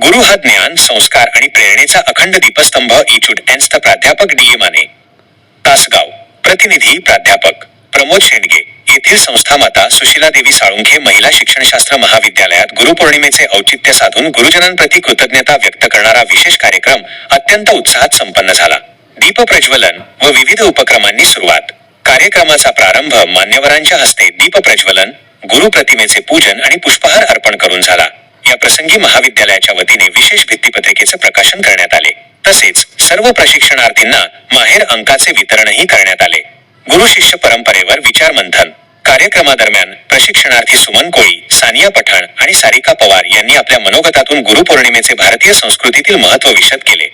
गुरु हा ज्ञान, संस्कार आणि प्रेरणेचा अखंड दीपस्तंभ. इचूड एन्स्त प्राध्यापक डी. ए. माने, तासगाव. प्रतिनिधी प्राध्यापक प्रमोद शेंडगे. येथील संस्थामाता सुशीलादेवी साळुंखे महिला शिक्षणशास्त्र महाविद्यालयात गुरुपौर्णिमेचे औचित्य साधून गुरुजनांप्रती कृतज्ञता व्यक्त करणारा विशेष कार्यक्रम अत्यंत उत्साहात संपन्न झाला. दीपप्रज्वलन व विविध उपक्रमांनी सुरुवात. कार्यक्रमाचा प्रारंभ मान्यवरांच्या हस्ते दीपप्रज्वलन, गुरुप्रतिमेचे पूजन आणि पुष्पहार अर्पण करून झाला. या प्रसंगी महाविद्यालयाच्या वतीने विशेष भित्तिपत्रिकेचे प्रकाशन करण्यात आले. तसेच सर्व प्रशिक्षणार्थींना माहेर अंकाचे वितरणही करण्यात आले. गुरु शिष्य परंपरेवर विचारमंथन. कार्यक्रमादरम्यान प्रशिक्षणार्थी सुमन कोळी, सानिया पठाण आणि सारिका पवार यांनी आपल्या मनोगतातून गुरुपौर्णिमेचे भारतीय संस्कृतीतील महत्त्व विशद केले.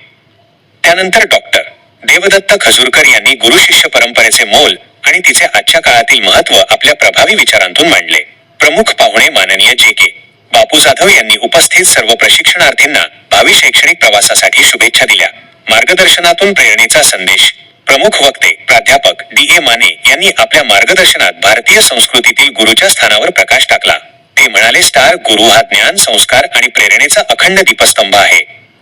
त्यानंतर डॉक्टर देवदत्त खजूरकर यांनी गुरु शिष्य परंपरेचे मोल आणि तिचे आजच्या काळातील महत्त्व आपल्या प्रभावी विचारांतून मांडले. प्रमुख पाहुणे माननीय जे. के. बापू जाधव यांनी उपस्थित सर्व प्रशिक्षणार्थींना भावी शैक्षणिक प्रवासासाठी शुभेच्छा दिल्या. मार्गदर्शनातून प्रेरणेचा संदेश. प्रमुख वक्ते प्राध्यापक डी. ए. माने यांनी आपल्या मार्गदर्शनात भारतीय संस्कृतीतील गुरुच्या स्थानावर प्रकाश टाकला. ते म्हणाले, गुरु हा ज्ञान, संस्कार आणि प्रेरणेचा अखंड दीपस्तंभ आहे.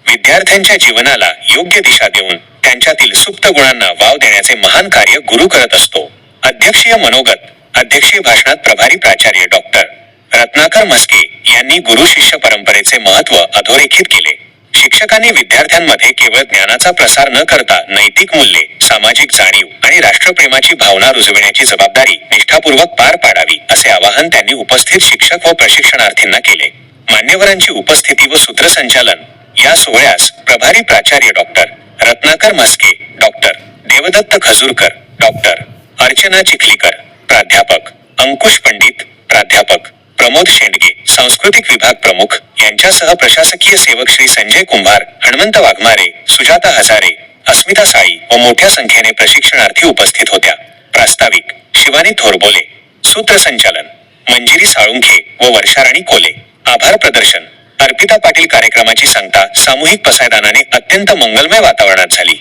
विद्यार्थ्यांच्या जीवनाला योग्य दिशा देऊन त्यांच्यातील सुप्त गुणांना वाव देण्याचे महान कार्य गुरु करत असतो. अध्यक्षीय मनोगत. अध्यक्षीय भाषणात प्रभारी प्राचार्य डॉक्टर रत्नाकर म्हस्के यांनी गुरु शिष्य परंपरेचे महत्त्व अधोरेखित केले. शिक्षकांनी विद्यार्थ्यांमध्ये केवळ ज्ञानाचा प्रसार न करता नैतिक मूल्ये, सामाजिक जाणीव आणि राष्ट्रप्रेमाची भावना रुजविण्याची जबाबदारी निष्ठापूर्वक पार पाडावी, असे आवाहन त्यांनी उपस्थित शिक्षक व प्रशिक्षणार्थींना केले. मान्यवरांची उपस्थिती व सूत्रसंचालन. या सोहळ्यास प्रभारी प्राचार्य doctor Ratnakar Mhaske, doctor Devdatta Khajurkar, doctor Archana Chikhlikar, प्राध्यापक अंकुश पंडित, प्राध्यापक प्रमोद शेंडगे, सांस्कृतिक विभाग प्रमुख यांच्यासह प्रशासकीय सेवक श्री संजय कुंभार, हणमंत वाघमारे, सुजाता हजारे, अस्मिता साळी व मोठ्या संख्येने प्रशिक्षणार्थी उपस्थित होत्या. प्रास्ताविक शिवानी थोरबोले. सूत्रसंचालन मंजिरी साळुंखे व वर्षाराणी कोले. आभार प्रदर्शन अर्पिता पाटील. कार्यक्रमाची सांगता सामूहिक पसायदानाने अत्यंत मंगलमय वातावरणात झाली.